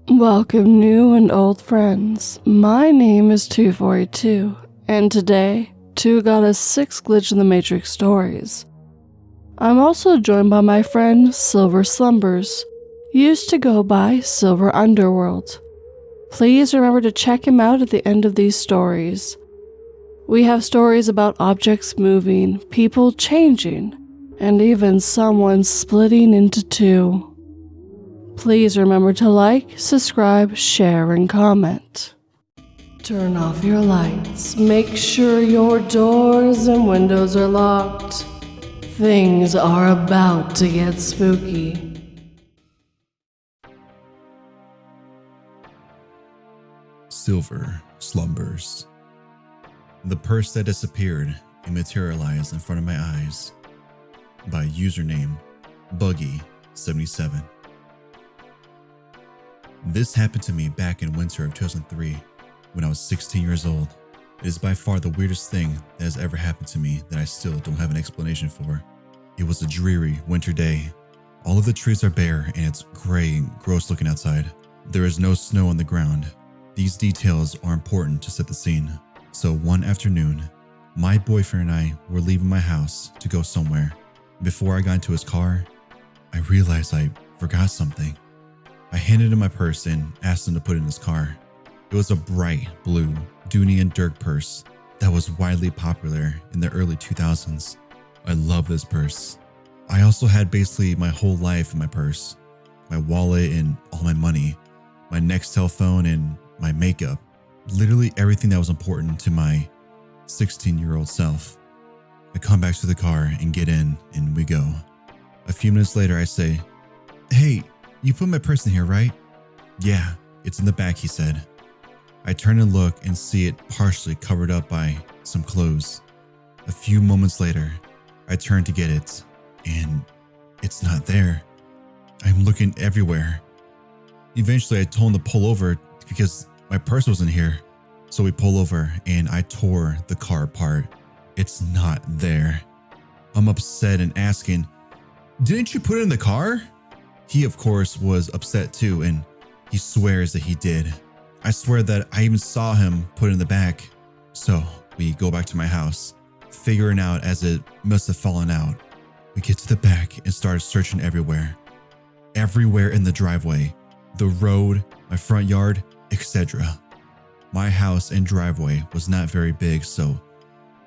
Welcome new and old friends. My name is 242, and today, 2 got us 6 Glitch in the Matrix stories. I'm also joined by my friend Silver Slumbers, used to go by Silver Underworld. Please remember to check him out at the end of these stories. We have stories about objects moving, people changing, and even someone splitting into 2. Please remember to like, subscribe, share, and comment. Turn off your lights. Make sure your doors and windows are locked. Things are about to get spooky. Silver Slumbers. The purse that disappeared and materialized in front of my eyes. By username Buggy77. This happened to me back in winter of 2003 when I was 16 years old. It is by far the weirdest thing that has ever happened to me that I still don't have an explanation for. It was a dreary winter day. All of the trees are bare and it's gray and gross looking outside. There is no snow on the ground. These details are important to set the scene. So one afternoon, my boyfriend and I were leaving my house to go somewhere. Before I got into his car, I realized I forgot something. I handed him my purse and asked him to put it in his car. It was a bright blue Dooney and Dirk purse that was widely popular in the early 2000s. I love this purse. I also had basically my whole life in my purse. My wallet and all my money, my Nextel phone and my makeup. Literally everything that was important to my 16-year-old self. I come back to the car and get in and we go. A few minutes later I say, "Hey, you put my purse in here, right?" "Yeah, it's in the back," he said. I turn and look and see it partially covered up by some clothes. A few moments later, I turn to get it, and it's not there. I'm looking everywhere. Eventually, I told him to pull over because my purse wasn't here. So we pull over, and I tore the car apart. It's not there. I'm upset and asking, "Didn't you put it in the car?" He, of course, was upset too, and he swears that he did. I swear that I even saw him put it in the back. So we go back to my house, figuring out as it must have fallen out. We get to the back and start searching everywhere. Everywhere in the driveway, the road, my front yard, etc. My house and driveway was not very big, so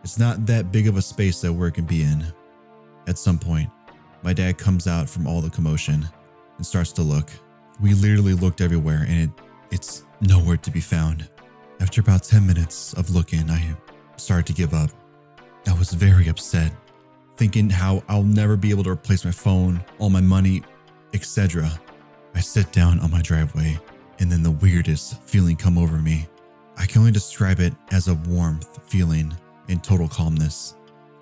it's not that big of a space that work can be in. At some point, my dad comes out from all the commotion and starts to look. We literally looked everywhere and it's nowhere to be found. After about 10 minutes of looking, I started to give up. I was very upset, thinking how I'll never be able to replace my phone, all my money, etc. I sit down on my driveway and then the weirdest feeling come over me. I can only describe it as a warmth feeling and total calmness.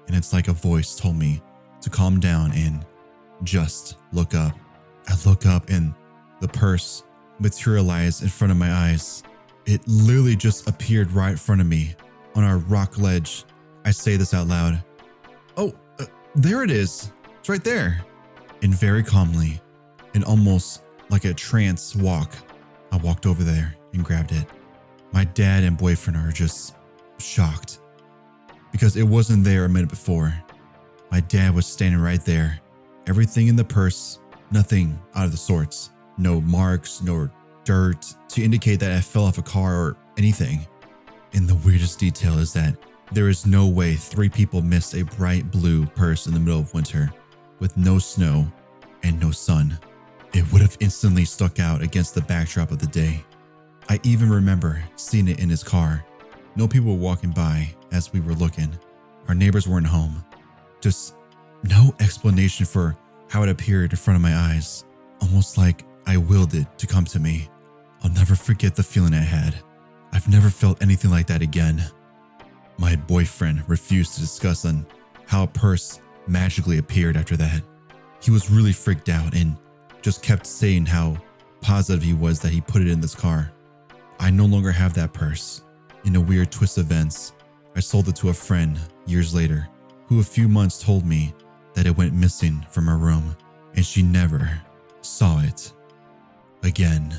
And it's like a voice told me to calm down and just look up. I look up and the purse materialized in front of my eyes. It literally just appeared right in front of me on our rock ledge. I say this out loud. "Oh, there it is. It's right there." And very calmly and almost like a trance walk, I walked over there and grabbed it. My dad and boyfriend are just shocked because it wasn't there a minute before. My dad was standing right there. Everything in the purse, nothing out of the sorts. No marks, no dirt to indicate that I fell off a car or anything. And the weirdest detail is that there is no way 3 people missed a bright blue purse in the middle of winter with no snow and no sun. It would have instantly stuck out against the backdrop of the day. I even remember seeing it in his car. No people were walking by as we were looking. Our neighbors weren't home. Just no explanation for how it appeared in front of my eyes. Almost like I willed it to come to me. I'll never forget the feeling I had. I've never felt anything like that again. My boyfriend refused to discuss on how a purse magically appeared after that. He was really freaked out and just kept saying how positive he was that he put it in this car. I no longer have that purse. In a weird twist of events, I sold it to a friend years later, who a few months told me that it went missing from her room and she never saw it again.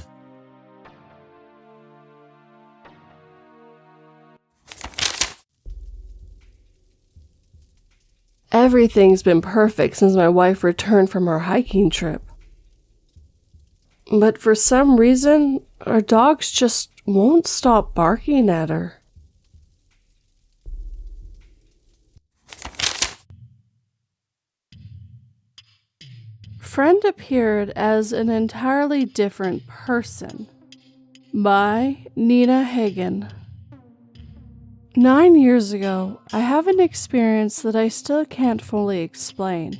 Everything's been perfect since my wife returned from her hiking trip. But for some reason, our dogs just won't stop barking at her. Friend appeared as an entirely different person. By Nina Hagen. 9 years ago, I have an experience that I still can't fully explain.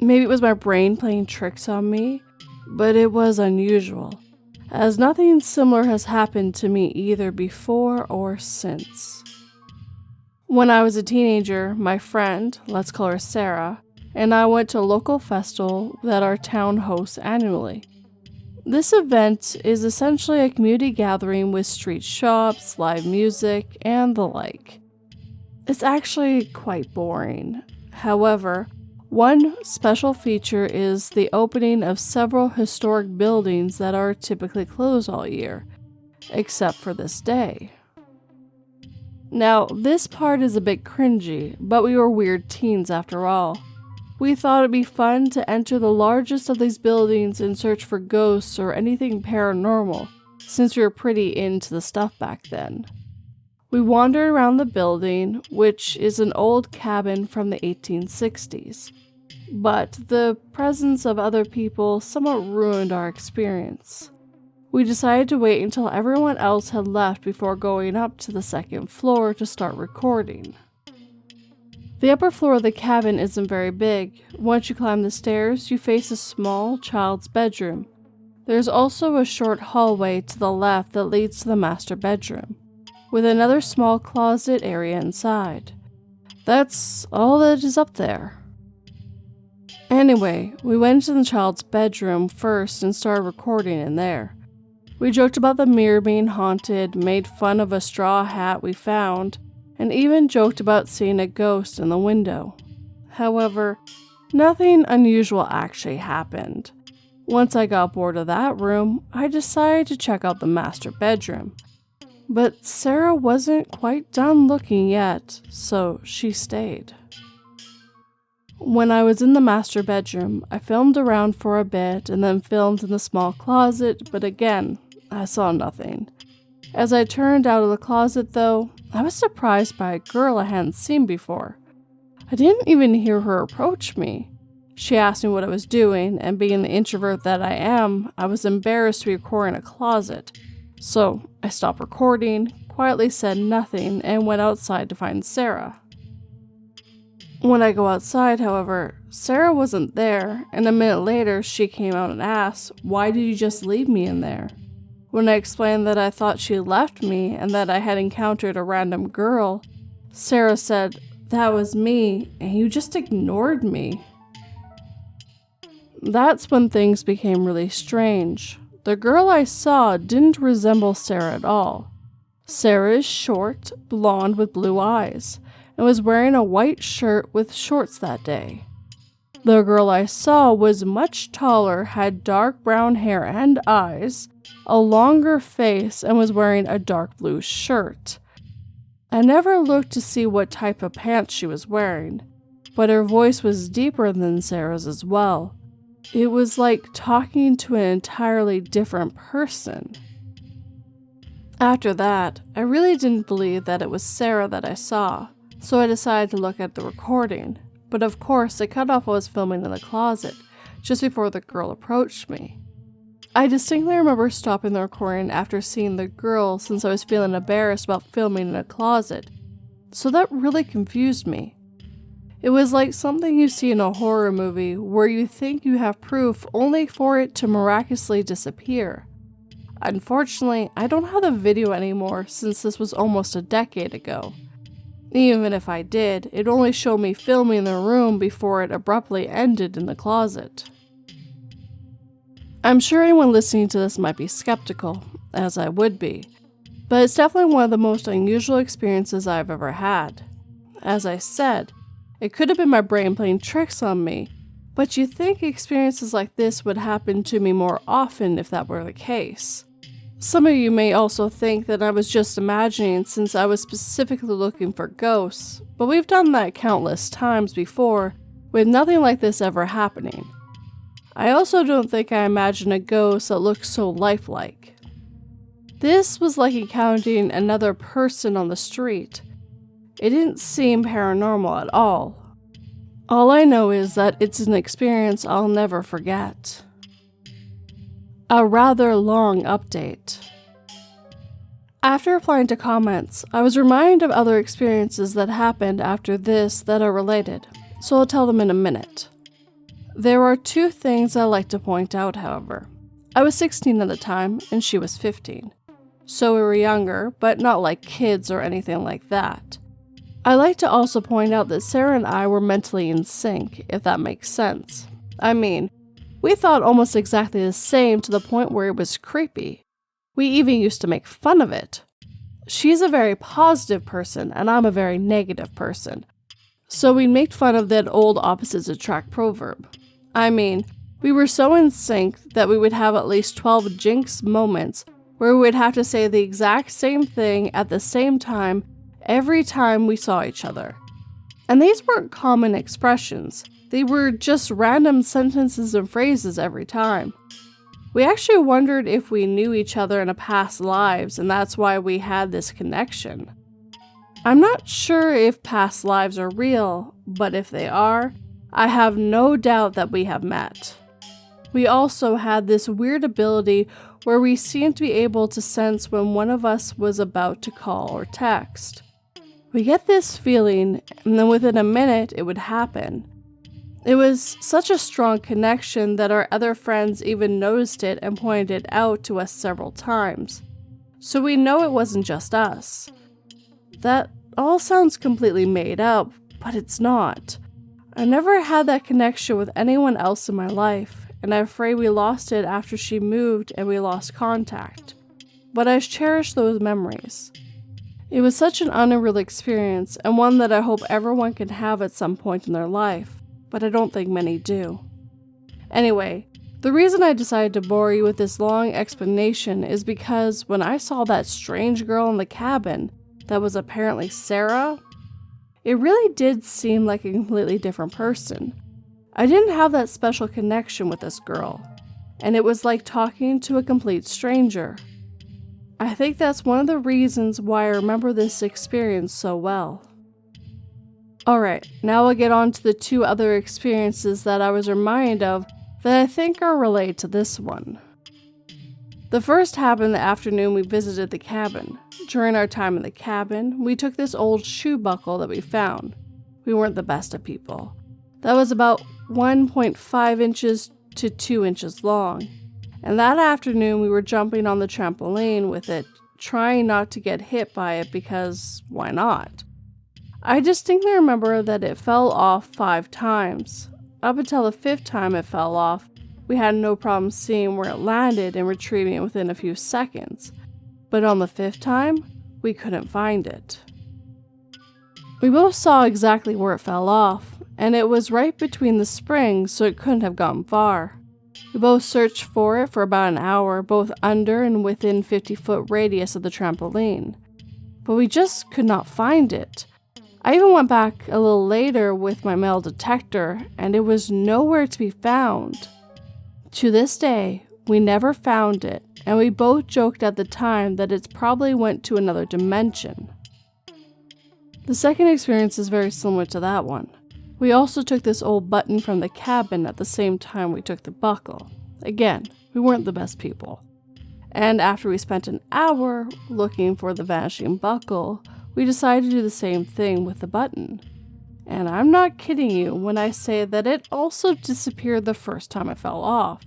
Maybe it was my brain playing tricks on me, but it was unusual, as nothing similar has happened to me either before or since. When I was a teenager, my friend, let's call her Sarah, and I went to a local festival that our town hosts annually. This event is essentially a community gathering with street shops, live music, and the like. It's actually quite boring. However, one special feature is the opening of several historic buildings that are typically closed all year, except for this day. Now, this part is a bit cringy, but we were weird teens after all. We thought it'd be fun to enter the largest of these buildings and search for ghosts or anything paranormal, since we were pretty into the stuff back then. We wandered around the building, which is an old cabin from the 1860s, but the presence of other people somewhat ruined our experience. We decided to wait until everyone else had left before going up to the second floor to start recording. The upper floor of the cabin isn't very big. Once you climb the stairs, you face a small child's bedroom. There's also a short hallway to the left that leads to the master bedroom, with another small closet area inside. That's all that is up there. Anyway, we went into the child's bedroom first and started recording in there. We joked about the mirror being haunted, made fun of a straw hat we found, and even joked about seeing a ghost in the window. However, nothing unusual actually happened. Once I got bored of that room, I decided to check out the master bedroom. But Sarah wasn't quite done looking yet, so she stayed. When I was in the master bedroom, I filmed around for a bit and then filmed in the small closet, but again, I saw nothing. As I turned out of the closet though, I was surprised by a girl I hadn't seen before. I didn't even hear her approach me. She asked me what I was doing, and being the introvert that I am, I was embarrassed to be recording in a closet. So I stopped recording, quietly said nothing, and went outside to find Sarah. When I go outside, however, Sarah wasn't there, and a minute later she came out and asked, "Why did you just leave me in there?" When I explained that I thought she left me and that I had encountered a random girl, Sarah said, "That was me, and you just ignored me." That's when things became really strange. The girl I saw didn't resemble Sarah at all. Sarah is short, blonde with blue eyes, and was wearing a white shirt with shorts that day. The girl I saw was much taller, had dark brown hair and eyes, a longer face, and was wearing a dark blue shirt. I never looked to see what type of pants she was wearing, but her voice was deeper than Sarah's as well. It was like talking to an entirely different person. After that, I really didn't believe that it was Sarah that I saw, so I decided to look at the recording. But of course, I cut off what I was filming in the closet, just before the girl approached me. I distinctly remember stopping the recording after seeing the girl since I was feeling embarrassed about filming in a closet, so that really confused me. It was like something you see in a horror movie where you think you have proof only for it to miraculously disappear. Unfortunately, I don't have the video anymore since this was almost a decade ago. Even if I did, it only showed me filming the room before it abruptly ended in the closet. I'm sure anyone listening to this might be skeptical, as I would be, but it's definitely one of the most unusual experiences I've ever had. As I said, it could have been my brain playing tricks on me, but you'd think experiences like this would happen to me more often if that were the case. Some of you may also think that I was just imagining since I was specifically looking for ghosts, but we've done that countless times before with nothing like this ever happening. I also don't think I imagined a ghost that looked so lifelike. This was like encountering another person on the street. It didn't seem paranormal at all. All I know is that it's an experience I'll never forget. A rather long update. After replying to comments, I was reminded of other experiences that happened after this that are related, so I'll tell them in a minute. There are two things I'd like to point out, however. I was 16 at the time, and she was 15. So we were younger, but not like kids or anything like that. I like to also point out that Sarah and I were mentally in sync, if that makes sense. I mean, we thought almost exactly the same to the point where it was creepy. We even used to make fun of it. She's a very positive person, and I'm a very negative person. So we made fun of that old opposites attract proverb. I mean, we were so in sync that we would have at least 12 jinx moments where we would have to say the exact same thing at the same time every time we saw each other. And these weren't common expressions. They were just random sentences and phrases every time. We actually wondered if we knew each other in a past lives, and that's why we had this connection. I'm not sure if past lives are real, but if they are, I have no doubt that we have met. We also had this weird ability where we seemed to be able to sense when one of us was about to call or text. We get this feeling, and then within a minute it would happen. It was such a strong connection that our other friends even noticed it and pointed it out to us several times. So we know it wasn't just us. That all sounds completely made up, but it's not. I never had that connection with anyone else in my life, and I'm afraid we lost it after she moved and we lost contact. But I cherish those memories. It was such an unreal experience, and one that I hope everyone can have at some point in their life, but I don't think many do. Anyway, the reason I decided to bore you with this long explanation is because when I saw that strange girl in the cabin that was apparently Sarah, it really did seem like a completely different person. I didn't have that special connection with this girl, and it was like talking to a complete stranger. I think that's one of the reasons why I remember this experience so well. Alright, now we'll get on to the two other experiences that I was reminded of that I think are related to this one. The first happened the afternoon we visited the cabin. During our time in the cabin, we took this old shoe buckle that we found. We weren't the best of people. That was about 1.5 inches to 2 inches long. And that afternoon we were jumping on the trampoline with it, trying not to get hit by it because why not? I distinctly remember that it fell off 5 times. Up until the 5th time it fell off, we had no problem seeing where it landed and retrieving it within a few seconds. But on the 5th time, we couldn't find it. We both saw exactly where it fell off, and it was right between the springs, so it couldn't have gone far. We both searched for it for about an hour, both under and within 50-foot radius of the trampoline. But we just could not find it. I even went back a little later with my metal detector, and it was nowhere to be found. To this day, we never found it, and we both joked at the time that it probably went to another dimension. The second experience is very similar to that one. We also took this old button from the cabin at the same time we took the buckle. Again, we weren't the best people. And after we spent an hour looking for the vanishing buckle, we decided to do the same thing with the button. And I'm not kidding you when I say that it also disappeared the first time it fell off.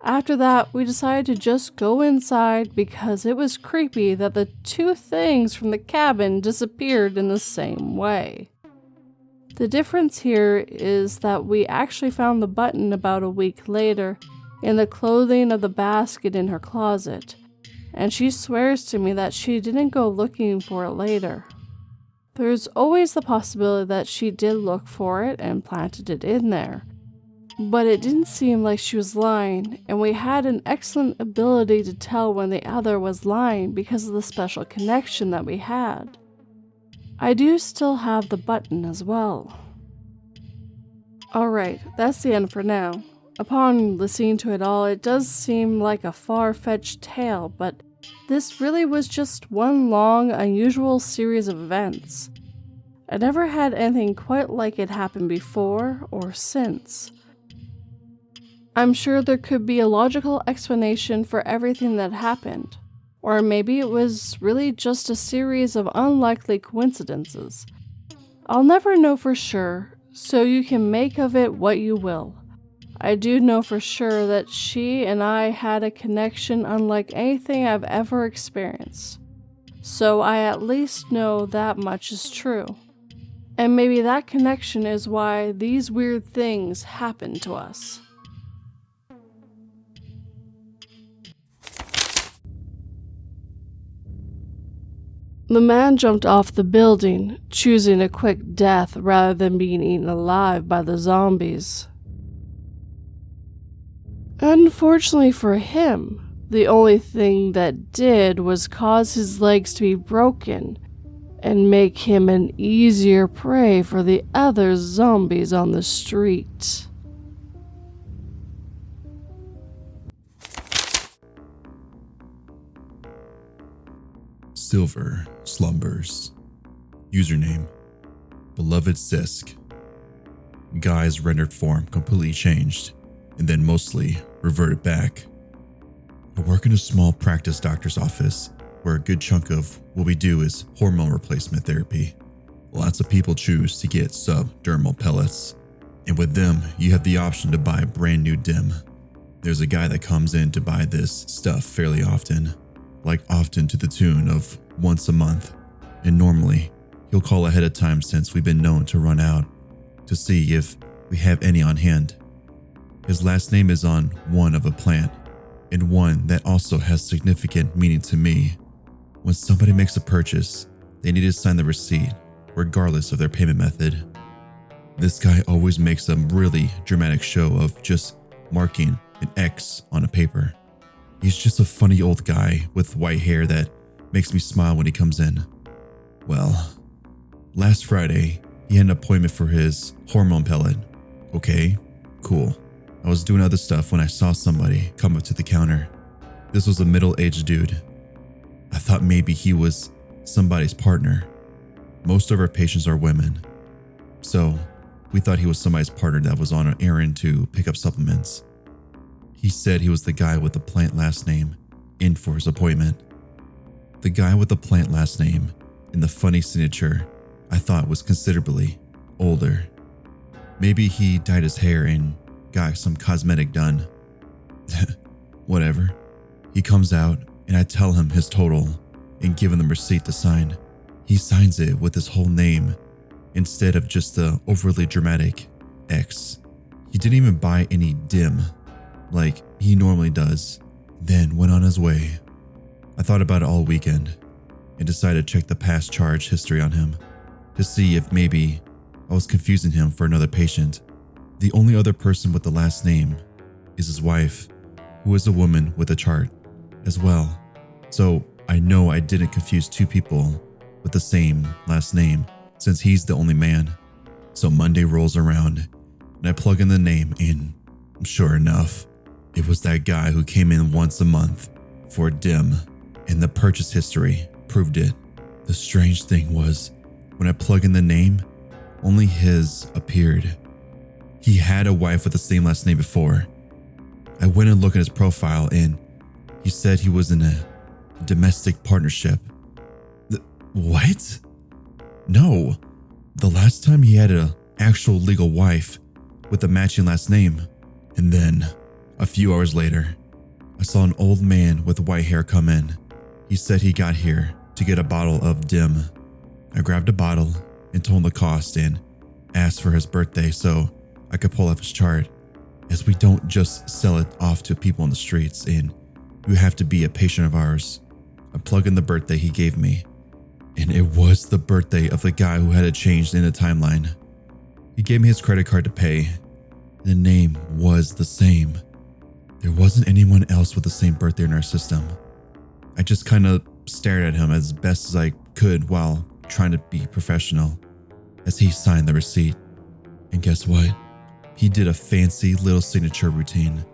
After that, we decided to just go inside because it was creepy that the two things from the cabin disappeared in the same way. The difference here is that we actually found the button about a week later in the clothing of the basket in her closet, and she swears to me that she didn't go looking for it later. There's always the possibility that she did look for it and planted it in there, but it didn't seem like she was lying, and we had an excellent ability to tell when the other was lying because of the special connection that we had. I do still have the button as well. Alright, that's the end for now. Upon listening to it all, it does seem like a far-fetched tale, but this really was just one long, unusual series of events. I never had anything quite like it happen before or since. I'm sure there could be a logical explanation for everything that happened, or maybe it was really just a series of unlikely coincidences. I'll never know for sure, so you can make of it what you will. I do know for sure that she and I had a connection unlike anything I've ever experienced. So I at least know that much is true. And maybe that connection is why these weird things happen to us. The man jumped off the building, choosing a quick death rather than being eaten alive by the zombies. Unfortunately for him, the only thing that did was cause his legs to be broken and make him an easier prey for the other zombies on the street. Silver Slumbers. Username: BelovedxCisque. Guy's rendered form completely changed, and then mostly reverted back. I work in a small practice doctor's office where a good chunk of what we do is hormone replacement therapy. Lots of people choose to get subdermal pellets, and with them, you have the option to buy brand new DIM. There's a guy that comes in to buy this stuff fairly often, like often to the tune of once a month, and normally he'll call ahead of time since we've been known to run out to see if we have any on hand. His last name is on one of a plant, and one that also has significant meaning to me. When somebody makes a purchase, they need to sign the receipt, regardless of their payment method. This guy always makes a really dramatic show of just marking an X on a paper. He's just a funny old guy with white hair that makes me smile when he comes in. Well, last Friday, he had an appointment for his hormone pellet. Okay, cool. I was doing other stuff when I saw somebody come up to the counter. This was a middle-aged dude. I thought maybe he was somebody's partner. Most of our patients are women, so we thought he was somebody's partner that was on an errand to pick up supplements. He said he was the guy with the plant last name in for his appointment. The guy with the plant last name and the funny signature I thought was considerably older. Maybe he dyed his hair and got some cosmetic done. Whatever. He comes out and I tell him his total and give him the receipt to sign. He signs it with his whole name instead of just the overly dramatic X. He didn't even buy any DIM like he normally does, then went on his way. I thought about it all weekend and decided to check the past charge history on him to see if maybe I was confusing him for another patient. The only other person with the last name is his wife, who is a woman with a chart as well. So I know I didn't confuse two people with the same last name since he's the only man. So Monday rolls around and I plug in the name and sure enough, it was that guy who came in once a month for a DIM, and the purchase history proved it. The strange thing was, when I plug in the name, only his appeared. He had a wife with the same last name before. I went and looked at his profile and he said he was in a domestic partnership. What? No, the last time he had an actual legal wife with a matching last name. And then, a few hours later, I saw an old man with white hair come in. He said he got here to get a bottle of DIM. I grabbed a bottle and told him the cost and asked for his birthday so I could pull up his chart, as we don't just sell it off to people on the streets and you have to be a patient of ours. I plugged in the birthday he gave me, and it was the birthday of the guy who had it changed in the timeline. He gave me his credit card to pay. The name was the same. There wasn't anyone else with the same birthday in our system. I just kind of stared at him as best as I could while trying to be professional as he signed the receipt. And guess what? He did a fancy little signature routine,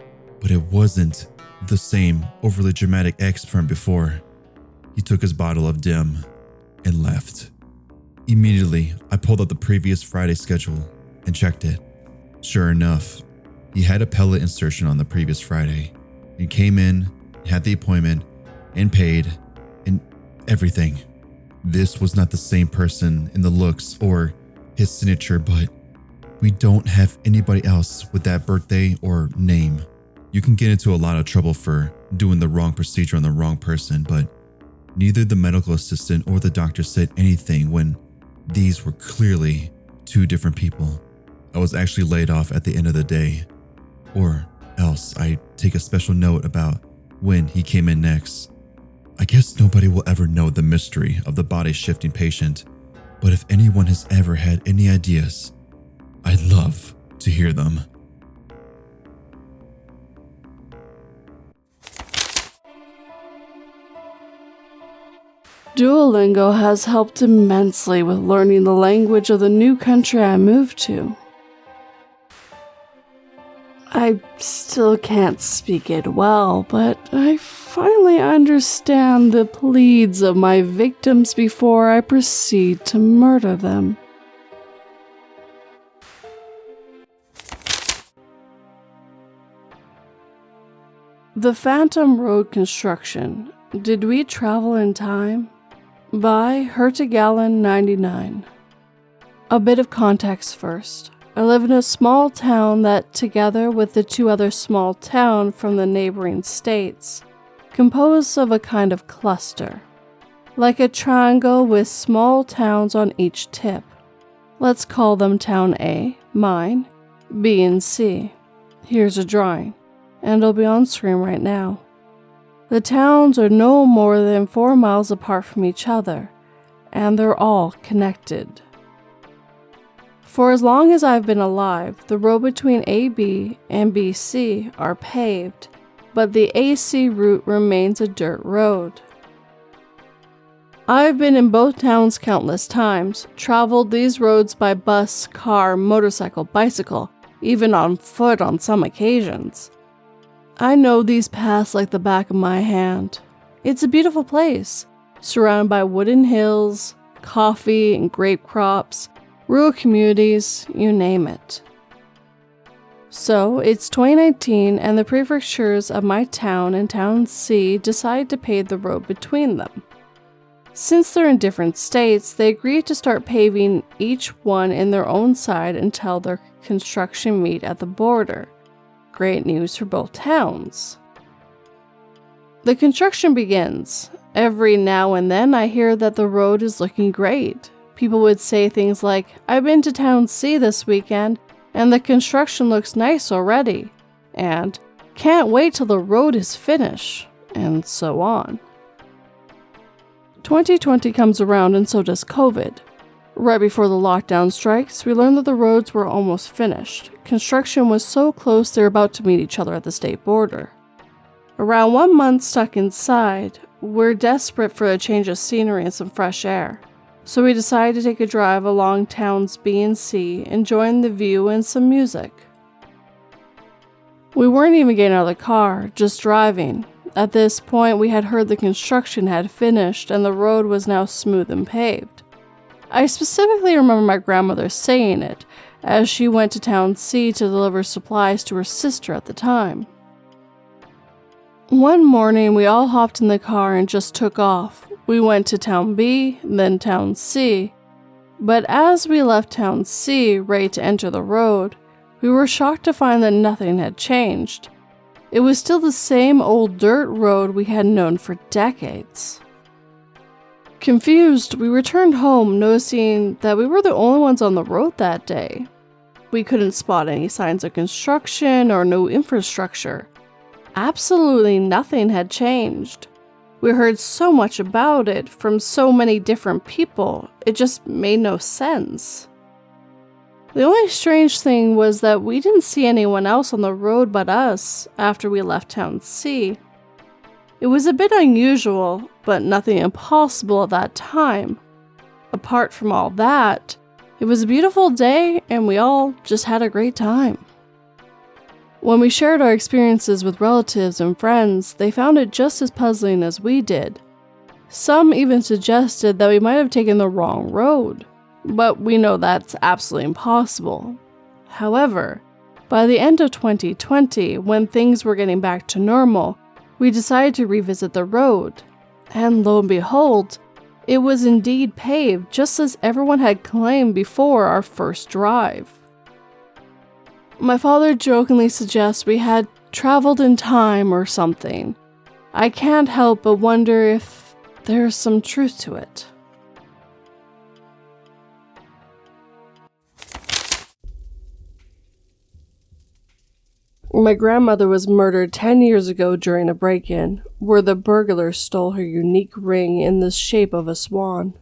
but it wasn't the same overly dramatic X from before. He took his bottle of Dim and left. Immediately, I pulled up the previous Friday schedule and checked it. Sure enough, he had a pellet insertion on the previous Friday and came in, had the appointment, and paid, and everything. This was not the same person in the looks or his signature, but we don't have anybody else with that birthday or name. You can get into a lot of trouble for doing the wrong procedure on the wrong person, but neither the medical assistant or the doctor said anything when these were clearly two different people. I was actually laid off at the end of the day, or else I take a special note about when he came in next. I guess nobody will ever know the mystery of the body shifting patient, but if anyone has ever had any ideas, I'd love to hear them. Duolingo has helped immensely with learning the language of the new country I moved to. I still can't speak it well, but I finally understand the pleads of my victims before I proceed to murder them. The Phantom Road Construction. Did We Travel in Time? By Hertigallen99. A bit of context first. I live in a small town that, together with the two other small towns from the neighboring states, compose of a kind of cluster, like a triangle with small towns on each tip. Let's call them Town A, mine, B, and C. Here's a drawing, and it'll be on screen right now. The towns are no more than 4 miles apart from each other, and they're all connected. For as long as I've been alive, the road between AB and BC are paved, but the AC route remains a dirt road. I've been in both towns countless times, traveled these roads by bus, car, motorcycle, bicycle, even on foot on some occasions. I know these paths like the back of my hand. It's a beautiful place, surrounded by wooden hills, coffee and grape crops, rural communities, you name it. So, it's 2019 and the prefectures of my town and Town C decide to pave the road between them. Since they're in different states, they agreed to start paving each one in their own side until their construction meet at the border. Great news for both towns. The construction begins. Every now and then I hear that the road is looking great. People would say things like, "I've been to Town C this weekend, and the construction looks nice already," and "Can't wait till the road is finished," and so on. 2020 comes around and so does COVID. Right before the lockdown strikes, we learned that the roads were almost finished. Construction was so close they were about to meet each other at the state border. Around 1 month stuck inside, we're desperate for a change of scenery and some fresh air. So we decided to take a drive along towns B and C, enjoying the view and some music. We weren't even getting out of the car, just driving. At this point, we had heard the construction had finished and the road was now smooth and paved. I specifically remember my grandmother saying it, as she went to Town C to deliver supplies to her sister at the time. One morning, we all hopped in the car and just took off. We went to Town B, then Town C. But as we left Town C, ready to enter the road, we were shocked to find that nothing had changed. It was still the same old dirt road we had known for decades. Confused, we returned home, noticing that we were the only ones on the road that day. We couldn't spot any signs of construction or new infrastructure. Absolutely nothing had changed. We heard so much about it from so many different people, it just made no sense. The only strange thing was that we didn't see anyone else on the road but us after we left Town C. It was a bit unusual, but nothing impossible at that time. apart from all that, it was a beautiful day and we all just had a great time. When we shared our experiences with relatives and friends, they found it just as puzzling as we did. Some even suggested that we might have taken the wrong road, but we know that's absolutely impossible. However, by the end of 2020, when things were getting back to normal, we decided to revisit the road, and lo and behold, it was indeed paved just as everyone had claimed before our first drive. My father jokingly suggests we had traveled in time or something. I can't help but wonder if there's some truth to it. My grandmother was murdered 10 years ago during a break-in, where the burglar stole her unique ring in the shape of a swan.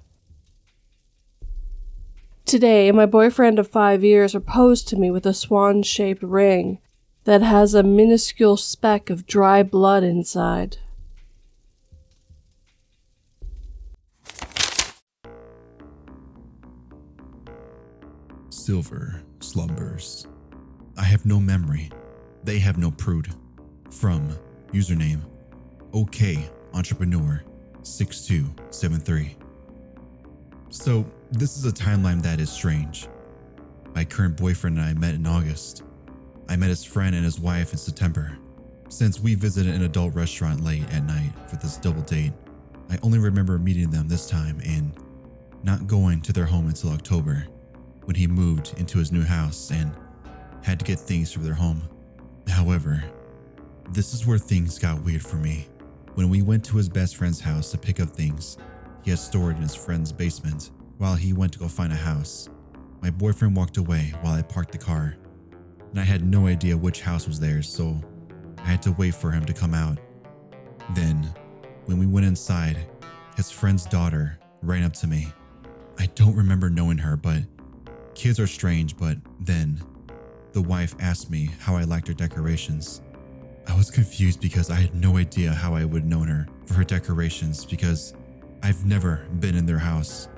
Today, my boyfriend of 5 years proposed to me with a swan-shaped ring that has a minuscule speck of dry blood inside. Silver Slumbers. I have no memory. They have no prude. From username OK Entrepreneur 6273. So this is a timeline that is strange. My current boyfriend and I met in August. I met his friend and his wife in September. Since we visited an adult restaurant late at night for this double date, I only remember meeting them this time and not going to their home until October, when he moved into his new house and had to get things for their home. However, this is where things got weird for me. When we went to his best friend's house to pick up things he had stored in his friend's basement while he went to go find a house, my boyfriend walked away while I parked the car, and I had no idea which house was theirs, so I had to wait for him to come out. Then, when we went inside, his friend's daughter ran up to me. I don't remember knowing her, but kids are strange. But then the wife asked me how I liked her decorations. I was confused because I had no idea how I would have known her for her decorations because I've never been in their house.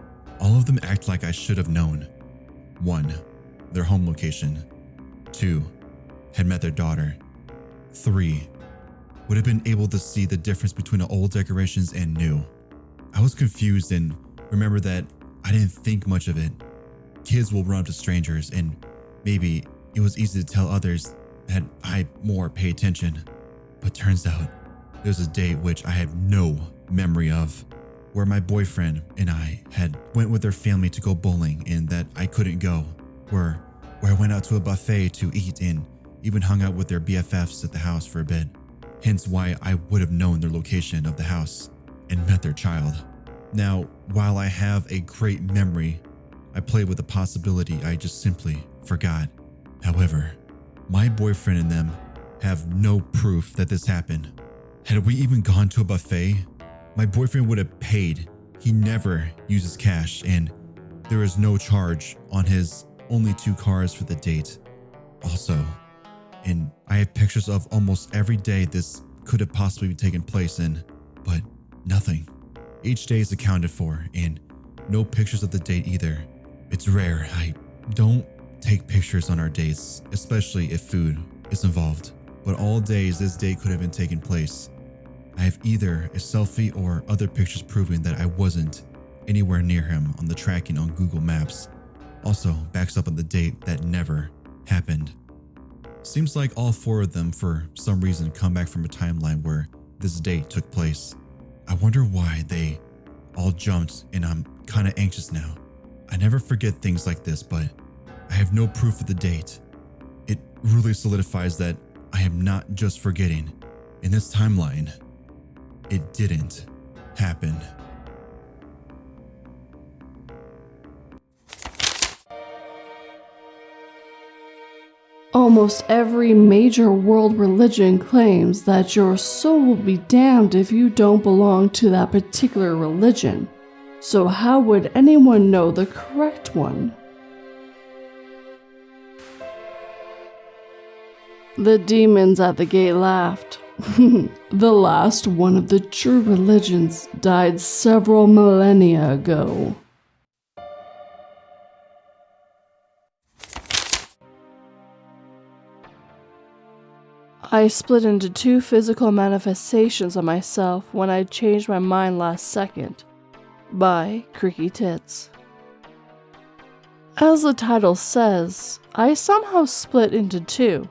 All of them act like I should have known. 1. Their home location. 2. Had met their daughter. 3. Would have been able to see the difference between the old decorations and new. I was confused and remember that I didn't think much of it. Kids will run up to strangers and maybe it was easy to tell others that I more pay attention. But turns out there was a date which I have no memory of, where my boyfriend and I had went with their family to go bowling and that I couldn't go, where I went out to a buffet to eat and even hung out with their BFFs at the house for a bit. Hence why I would have known their location of the house and met their child. Now, while I have a great memory, I played with the possibility I just simply forgot. However, my boyfriend and them have no proof that this happened. Had we even gone to a buffet, my boyfriend would have paid. He never uses cash and there is no charge on his only 2 cars for the date. Also, and I have pictures of almost every day this could have possibly taken place in, but nothing. Each day is accounted for and no pictures of the date either. It's rare. I don't take pictures on our dates, especially if food is involved. But all days this date could have been taking place. I have either a selfie or other pictures proving that I wasn't anywhere near him on the tracking on Google Maps. Also backs up on the date that never happened. Seems like all 4 of them for some reason come back from a timeline where this date took place. I wonder why they all jumped and I'm kinda anxious now. I never forget things like this, but I have no proof of the date. It really solidifies that I am not just forgetting. In this timeline, it didn't happen. Almost every major world religion claims that your soul will be damned if you don't belong to that particular religion. So how would anyone know the correct one? The demons at the gate laughed. The last one of the true religions died several millennia ago. I split into two physical manifestations of myself when I changed my mind last second. By Creaky Tits. As the title says, I somehow split into two.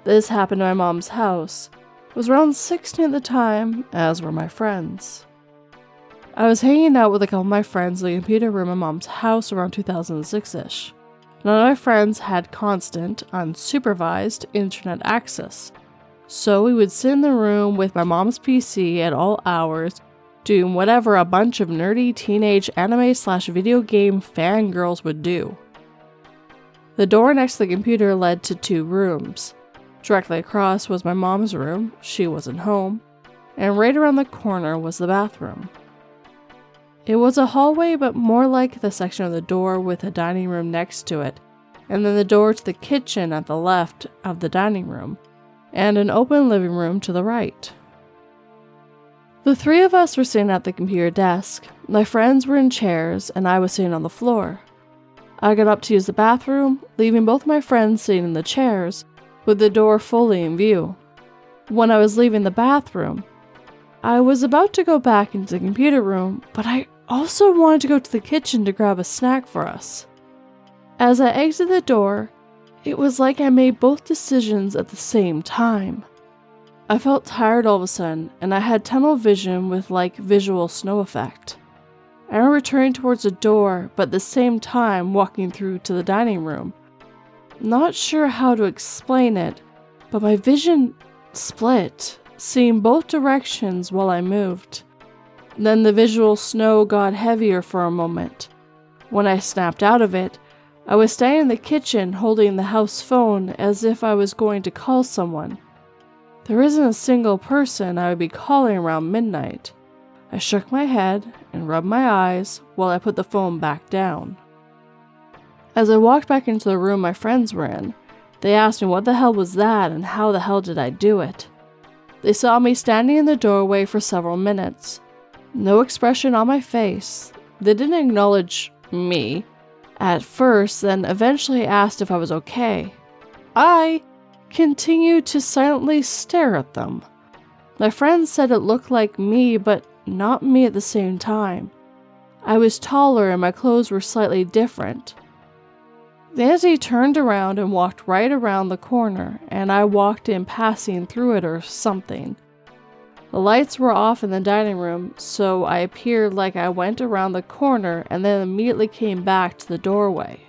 This happened at my mom's house. I was around 16 at the time, as were my friends. I was hanging out with a couple of my friends in the computer room at mom's house around 2006-ish. None of my friends had constant, unsupervised internet access, so we would sit in the room with my mom's PC at all hours, doing whatever a bunch of nerdy teenage anime/video game fangirls would do. The door next to the computer led to two rooms. Directly across was my mom's room, she wasn't home, and right around the corner was the bathroom. It was a hallway, but more like the section of the door with a dining room next to it, and then the door to the kitchen at the left of the dining room, and an open living room to the right. The three of us were sitting at the computer desk. My friends were in chairs, and I was sitting on the floor. I got up to use the bathroom, leaving both my friends sitting in the chairs, with the door fully in view. When I was leaving the bathroom, I was about to go back into the computer room, but I also wanted to go to the kitchen to grab a snack for us. As I exited the door, it was like I made both decisions at the same time. I felt tired all of a sudden, and I had tunnel vision with visual snow effect. I remember turning towards the door, but at the same time walking through to the dining room. Not sure how to explain it, but my vision split, seeing both directions while I moved. Then the visual snow got heavier for a moment. When I snapped out of it, I was standing in the kitchen holding the house phone as if I was going to call someone. There isn't a single person I would be calling around midnight. I shook my head and rubbed my eyes while I put the phone back down. As I walked back into the room my friends were in, they asked me what the hell was that and how the hell did I do it. They saw me standing in the doorway for several minutes. No expression on my face. They didn't acknowledge me at first, then eventually asked if I was okay. I continued to silently stare at them. My friends said it looked like me, but not me at the same time. I was taller and my clothes were slightly different. The entity turned around and walked right around the corner, and I walked in passing through it or something. The lights were off in the dining room, so I appeared like I went around the corner and then immediately came back to the doorway.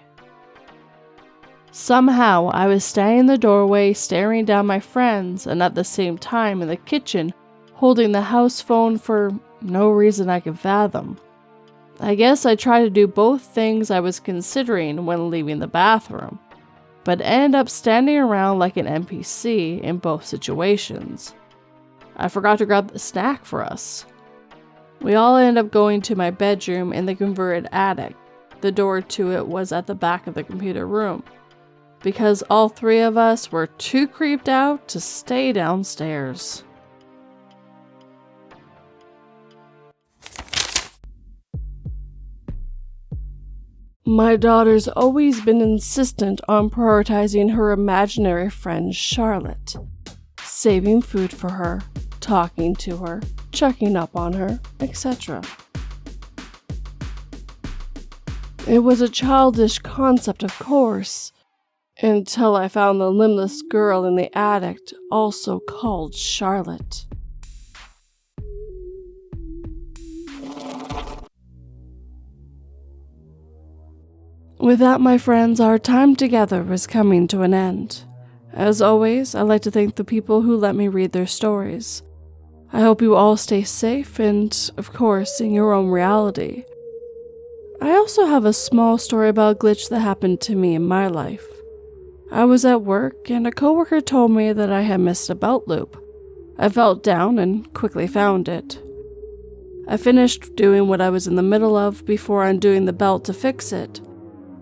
Somehow, I was standing in the doorway staring down my friends and at the same time in the kitchen holding the house phone for no reason I could fathom. I guess I tried to do both things I was considering when leaving the bathroom, but ended up standing around like an NPC in both situations. I forgot to grab the snack for us. We all ended up going to my bedroom in the converted attic. The door to it was at the back of the computer room, because all three of us were too creeped out to stay downstairs. My daughter's always been insistent on prioritizing her imaginary friend Charlotte, saving food for her, talking to her, checking up on her, etc. It was a childish concept, of course, until I found the limbless girl in the attic, also called Charlotte. With that, my friends, our time together is coming to an end. As always, I'd like to thank the people who let me read their stories. I hope you all stay safe and, of course, in your own reality. I also have a small story about a glitch that happened to me in my life. I was at work and a coworker told me that I had missed a belt loop. I felt down and quickly found it. I finished doing what I was in the middle of before undoing the belt to fix it.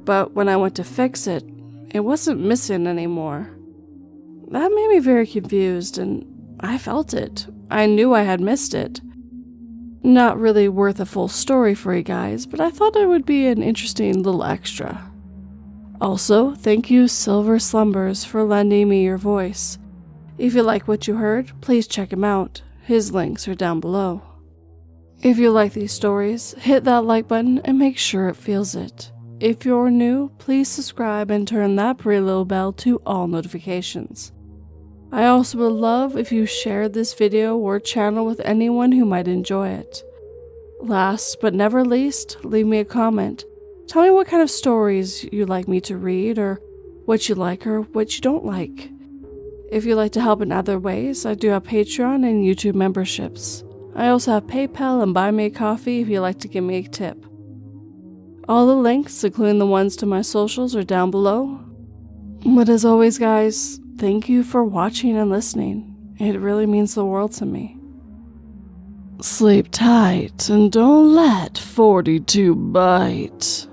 But when I went to fix it, it wasn't missing anymore. That made me very confused, and I felt it. I knew I had missed it. Not really worth a full story for you guys, but I thought it would be an interesting little extra. Also, thank you Silver Slumbers for lending me your voice. If you like what you heard, please check him out. His links are down below. If you like these stories, hit that like button and make sure it feels it. If you're new, please subscribe and turn that pretty little bell to all notifications. I also would love if you shared this video or channel with anyone who might enjoy it. Last but never least, leave me a comment. Tell me what kind of stories you'd like me to read, or what you like or what you don't like. If you'd like to help in other ways, I do have Patreon and YouTube memberships. I also have PayPal and Buy Me a Coffee if you'd like to give me a tip. All the links, including the ones to my socials, are down below. But as always, guys, thank you for watching and listening. It really means the world to me. Sleep tight and don't let 42 bite.